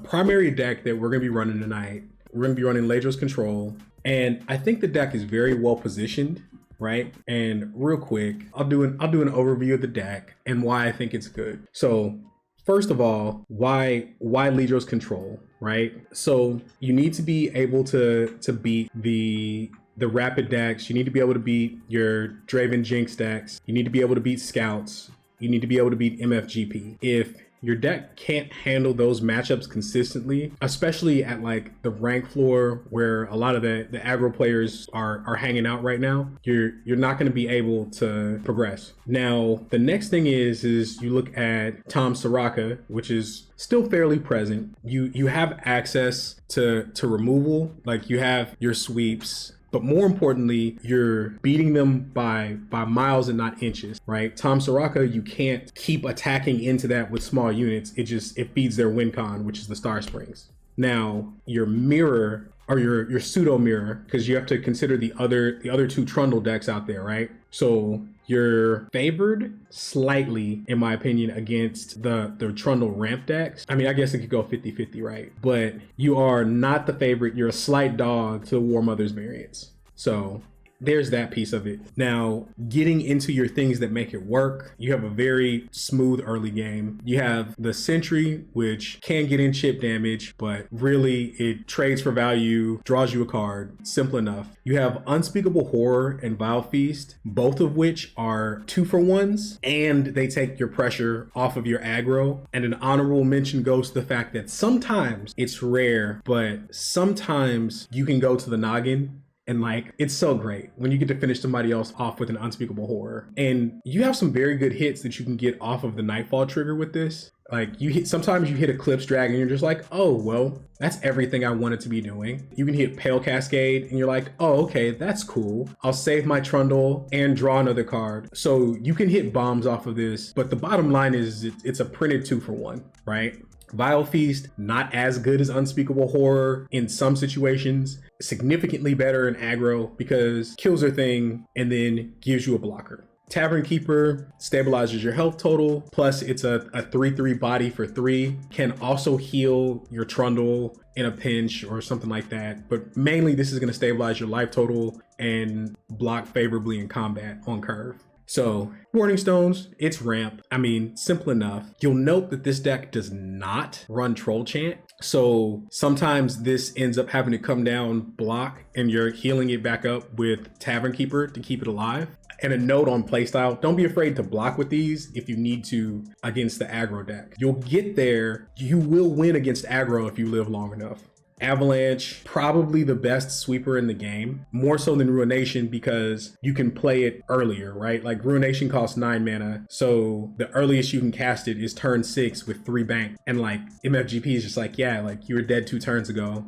Primary deck that we're going to be running tonight, we're going to be running Ledros Control. And I think the deck is very well positioned, right? And real quick, I'll do an overview of the deck and why I think it's good. So first of all, why Ledros Control, right? So you need to be able to beat the rapid decks. You need to be able to beat your Draven Jinx decks. You need to be able to beat Scouts. You need to be able to beat MFGP. If your deck can't handle those matchups consistently, especially at like the rank floor where a lot of the aggro players are hanging out right now, you're not going to be able to progress. Now, the next thing is you look at Tom Soraka, which is still fairly present. You have access to removal, like you have your sweeps. But more importantly, you're beating them by miles and not inches, right? Tom Soraka, you can't keep attacking into that with small units. It feeds their win con, which is the Star Springs. Now, your mirror or your pseudo mirror, because you have to consider the other two Trundle decks out there, right? So you're favored slightly, in my opinion, against the Trundle ramp decks. I mean, I guess it could go 50-50, right? But you are not the favorite. You're a slight dog to the War Mother's variants. So there's that piece of it. Now, getting into your things that make it work, you have a very smooth early game. You have the Sentry, which can get in chip damage, but really it trades for value, draws you a card, simple enough. You have Unspeakable Horror and Vile Feast, both of which are 2-for-1s, and they take your pressure off of your aggro. And an honorable mention goes to the fact that sometimes it's rare, but sometimes you can go to the noggin. And like, it's so great when you get to finish somebody else off with an Unspeakable Horror. And you have some very good hits that you can get off of the Nightfall trigger with this. Like sometimes you hit Eclipse Dragon and you're just like, oh, well, that's everything I wanted to be doing. You can hit Pale Cascade and you're like, oh, okay, that's cool. I'll save my Trundle and draw another card. So you can hit bombs off of this. But the bottom line is it's a printed 2-for-1, right? Vile Feast, not as good as Unspeakable Horror in some situations, significantly better in aggro because kills their thing and then gives you a blocker. Tavern Keeper stabilizes your health total, plus it's a 3/3 body for 3, can also heal your Trundle in a pinch or something like that. But mainly this is going to stabilize your life total and block favorably in combat on curve. So, Warning Stones, it's ramp. I mean, simple enough. You'll note that this deck does not run Troll Chant. So sometimes this ends up having to come down block and you're healing it back up with Tavern Keeper to keep it alive. And a note on playstyle, don't be afraid to block with these if you need to against the aggro deck. You'll get there. You will win against aggro if you live long enough. Avalanche, probably the best sweeper in the game, more so than Ruination because you can play it earlier, right? Like Ruination costs 9 mana, so the earliest you can cast it is turn 6 with 3 bank, and like MFGP is just like, yeah, like you were dead 2 turns ago,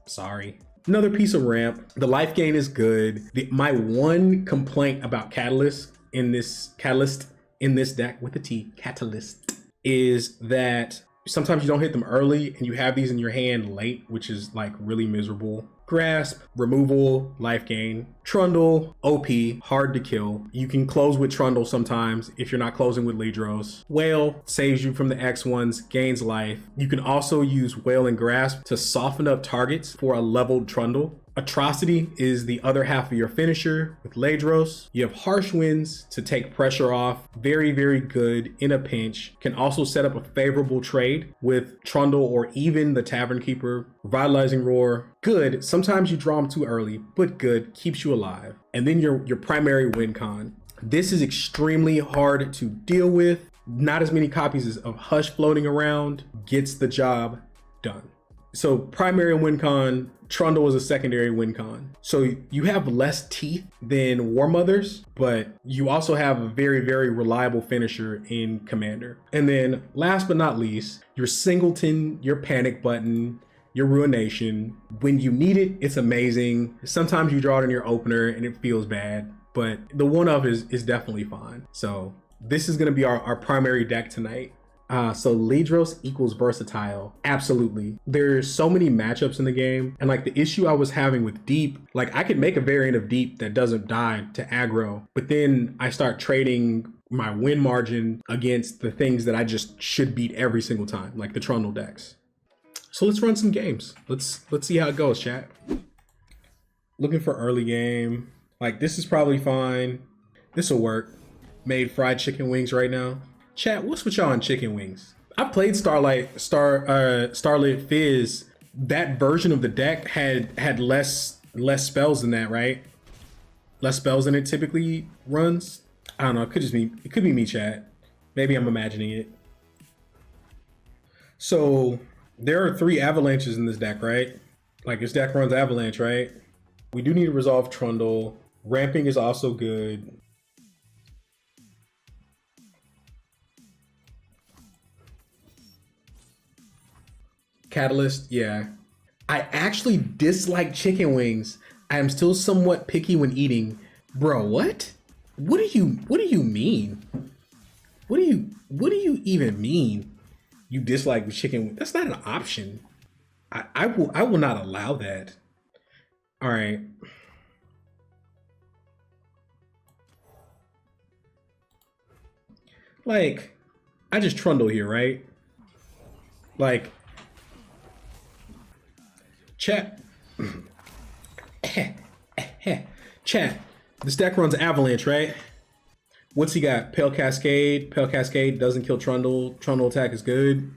sorry. Another piece of ramp, the life gain is good. My one complaint about Catalyst in this deck with the T, Catalyst, is that sometimes you don't hit them early and you have these in your hand late, which is like really miserable. Grasp, removal, life gain. Trundle, OP, hard to kill. You can close with Trundle sometimes if you're not closing with Ledros. Whale saves you from the X1s, gains life. You can also use Whale and Grasp to soften up targets for a leveled Trundle. Atrocity is the other half of your finisher with Ledros. You have Harsh Winds to take pressure off. Very, very good in a pinch. Can also set up a favorable trade with Trundle or even the Tavern Keeper. Revitalizing Roar, good. Sometimes you draw them too early, but good. Keeps you alive. And then your primary win con. This is extremely hard to deal with. Not as many copies of Hush floating around. Gets the job done. So primary win con, Trundle is a secondary win con. So you have less teeth than War Mothers, but you also have a very, very reliable finisher in Commander. And then last but not least, your Singleton, your Panic Button, your Ruination. When you need it, it's amazing. Sometimes you draw it in your opener and it feels bad, but the one-up is definitely fine. So this is gonna be our primary deck tonight. So Ledros equals versatile. Absolutely. There's so many matchups in the game. And like the issue I was having with Deep, like I could make a variant of Deep that doesn't die to aggro, but then I start trading my win margin against the things that I just should beat every single time, like the Trundle decks. So let's run some games. Let's see how it goes, chat. Looking for early game. Like, this is probably fine. This will work. Made fried chicken wings right now. Chat, what's with y'all on chicken wings? I played Starlit Fizz. That version of the deck had less spells than that, right? Less spells than it typically runs. I don't know. It could be me, chat. Maybe I'm imagining it. So there are 3 avalanches in this deck, right? Like, this deck runs avalanche, right? We do need to resolve Trundle. Ramping is also good. Catalyst, yeah. I actually dislike chicken wings. I am still somewhat picky when eating. Bro, what? What do you mean? What do you even mean? You dislike chicken? That's not an option. I will not allow that. All right. Like, I just Trundle here, right? Like, chat. Chat. This deck runs Avalanche, right? What's he got? Pale Cascade. Pale Cascade doesn't kill Trundle. Trundle attack is good.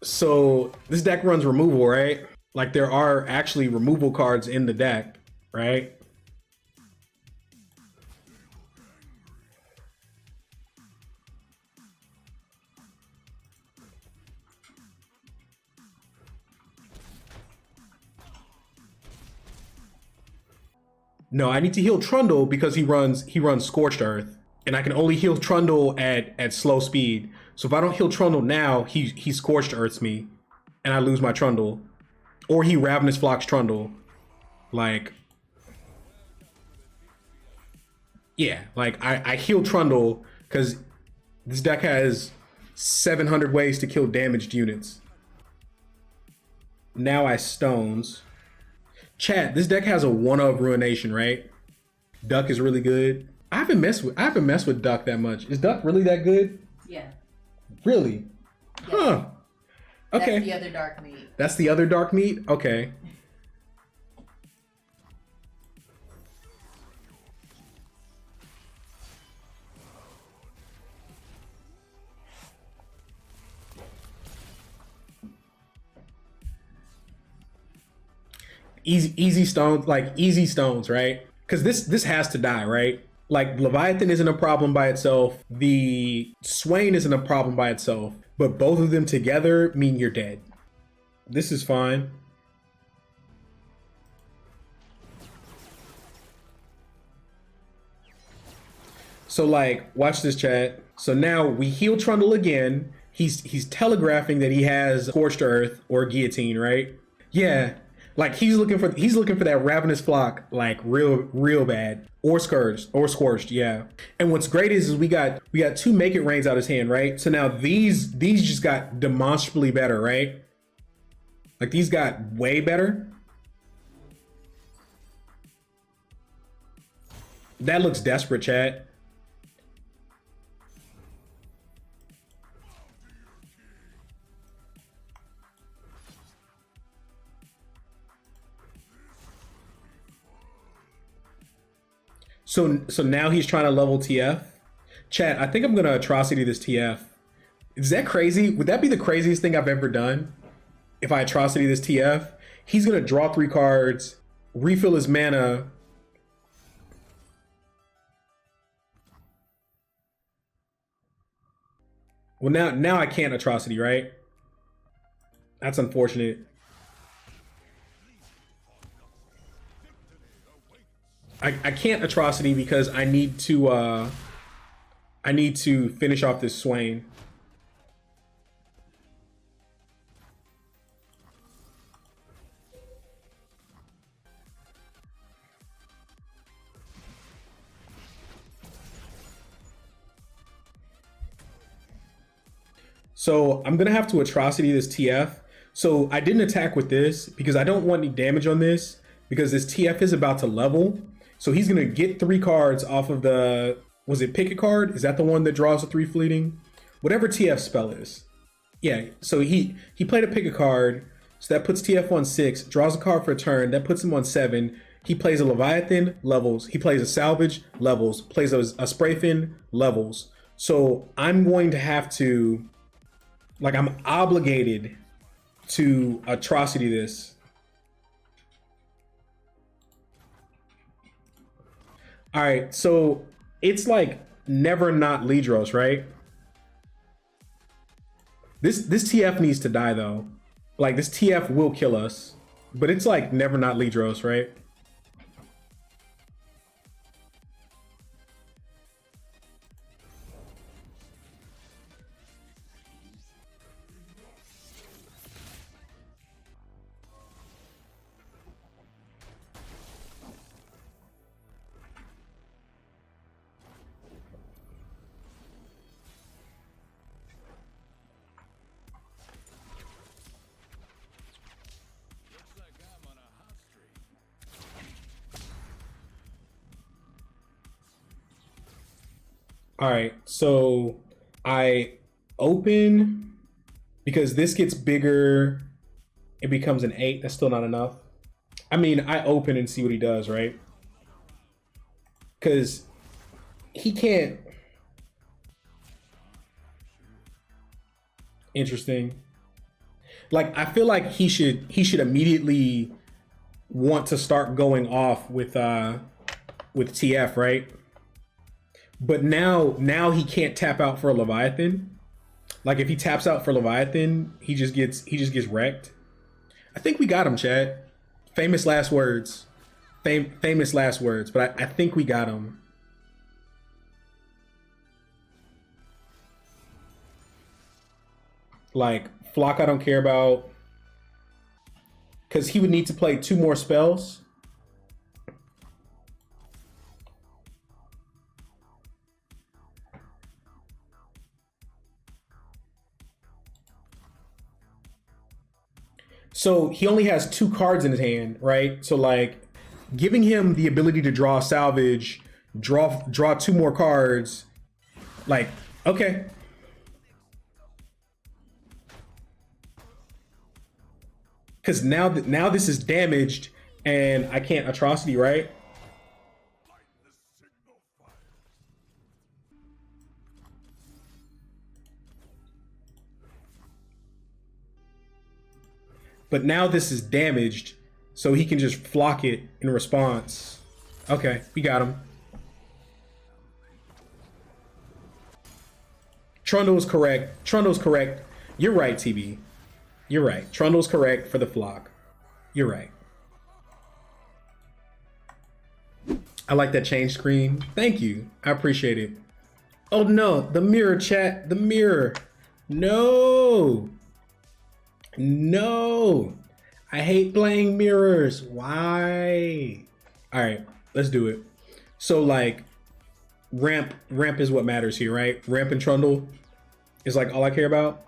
So this deck runs removal, right? Like, there are actually removal cards in the deck, right? No, I need to heal Trundle because he runs Scorched Earth, and I can only heal Trundle at slow speed. So if I don't heal Trundle now, he Scorched Earths me, and I lose my Trundle, or he Ravenous Flocks Trundle. Like, yeah, like I heal Trundle because this deck has 700 ways to kill damaged units. Now I Stones. Chat, this deck has a 1-of Ruination, right? Duck is really good. I haven't messed with Duck that much. Is Duck really that good? Yeah. Really? Yeah. Huh. Okay. That's the other dark meat. That's the other dark meat? Okay. Easy stones, like easy stones, right? Because this has to die, right? Like, Leviathan isn't a problem by itself. The Swain isn't a problem by itself. But both of them together mean you're dead. This is fine. So, like, watch this, chat. So now we heal Trundle again. He's telegraphing that he has Scorched Earth or Guillotine, right? Yeah. Like, he's looking for that Ravenous Flock, like, real bad, or Scorched, yeah. And what's great is we got 2 Make It Rains out of his hand, right? So now these just got demonstrably better, right? Like, these got way better. That looks desperate, chat. So now he's trying to level TF. Chat, I think I'm gonna Atrocity this TF. Is that crazy? Would that be the craziest thing I've ever done? If I Atrocity this TF, he's gonna draw 3 cards, refill his mana. Well, now I can't Atrocity, right? That's unfortunate. I can't Atrocity because I need to finish off this Swain. So I'm gonna have to Atrocity this TF. So I didn't attack with this because I don't want any damage on this because this TF is about to level. So he's gonna get 3 cards off of the, was it Pick a Card? Is that the one that draws the 3 fleeting? whatever TF spell is. Yeah, so he played a pick a card, so that puts TF on 6, draws a card for a turn, that puts him on 7. He plays a Leviathan, levels. He plays a Salvage, levels. Plays a Spray Fin, levels. So I'm going to have to, like, I'm obligated to atrocity this. All right, so it's like never not Ledros, right? This TF needs to die though. Like this TF will kill us, but it's like never not Ledros, right? All right, so I open because this gets bigger. It becomes an 8. That's still not enough. I mean, I open and see what he does, right? Because he can't. Interesting. Like I feel like he should immediately want to start going off with TF, right? But now he can't tap out for a Leviathan. Like if he taps out for Leviathan, he just gets wrecked. I think we got him, Chad. Famous last words. Famous last words, but I think we got him. Like Flock I don't care about. Because he would need to play 2 more spells. So he only has 2 cards in his hand, right? So like giving him the ability to draw salvage, draw 2 more cards, like, okay. Because now this is damaged and I can't atrocity, right? But now this is damaged, so he can just flock it in response. Okay, we got him. Trundle's correct. Trundle's correct. You're right, TB. You're right. Trundle's correct for the flock. You're right. I like that change screen. Thank you. I appreciate it. Oh no, the mirror, chat. The mirror. No. No. I hate playing mirrors. Why? All right, let's do it. So like ramp is what matters here, right? Ramp and Trundle is like all I care about.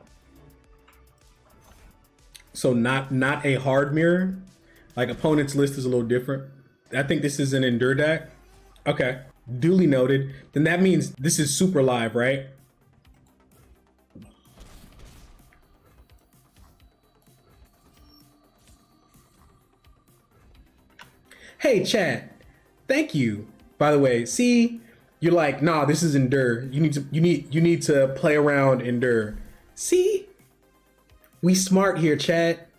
So not a hard mirror. Like opponent's list is a little different. I think this is an Endure deck. Okay, duly noted. Then that means this is super live, right? Hey, chat. Thank you. By the way, see, you're like, nah, this is Endure. You need to play around Endure. See, we smart here, chat.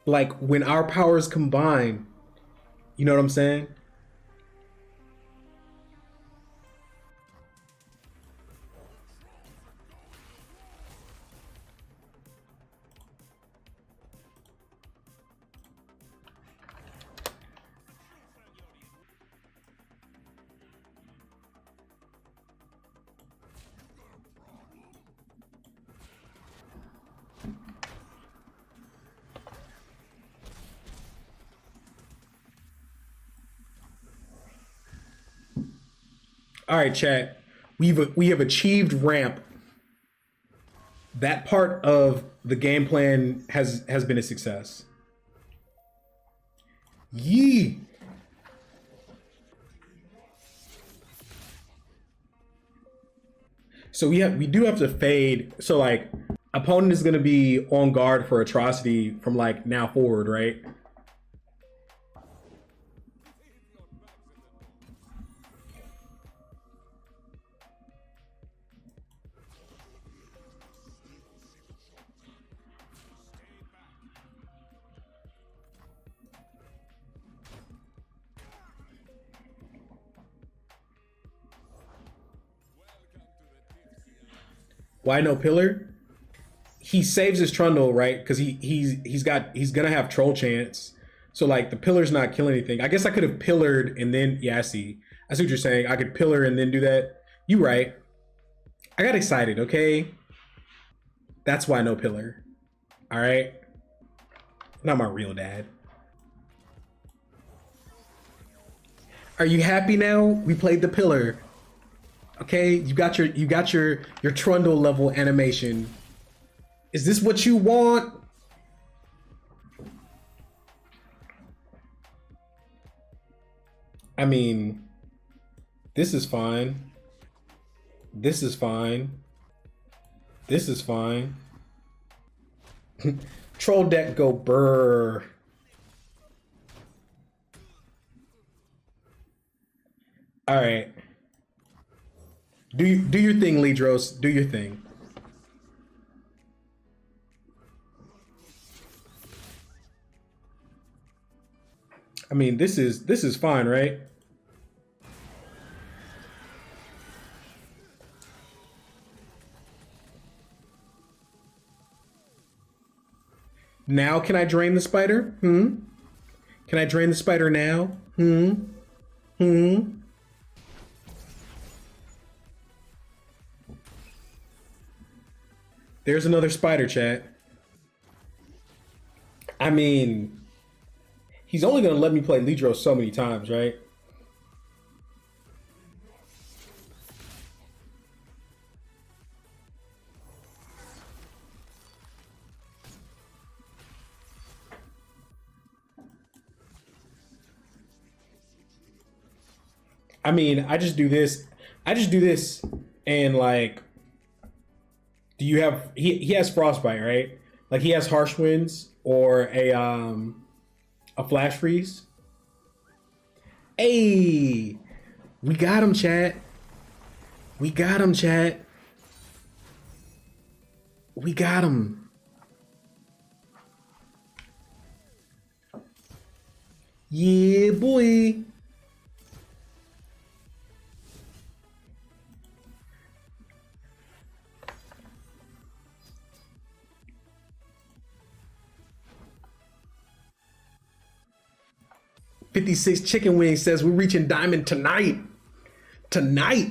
Like when our powers combine, you know what I'm saying? All right, chat. We have achieved ramp. That part of the game plan has been a success. Yee. So we do have to fade. So like opponent is gonna be on guard for atrocity from like now forward, right? Why no pillar? He saves his Trundle, right? Because he's gonna have troll chance. So like the pillar's not killing anything. I guess I could have pillared and then yeah, I see what you're saying. I could pillar and then do that. You right. I got excited, okay? That's why no pillar. Alright. Not my real dad. Are you happy now? We played the pillar. Okay, you got your Trundle level animation. Is this what you want? I mean, this is fine. This is fine. This is fine. Troll deck go brr. All right. Do your thing, Ledros. Do your thing. I mean, this is fine, right? Now can I drain the spider? Can I drain the spider now? There's another spider, chat. I mean, he's only gonna let me play Ledros so many times, right? I mean, I just do this. And like, do you have he has frostbite, right? Like he has harsh winds or a flash freeze. Hey, we got him, chat. We got him, chat. We got him. Yeah, boy. $56 Chicken Wings says we're reaching diamond tonight. Tonight.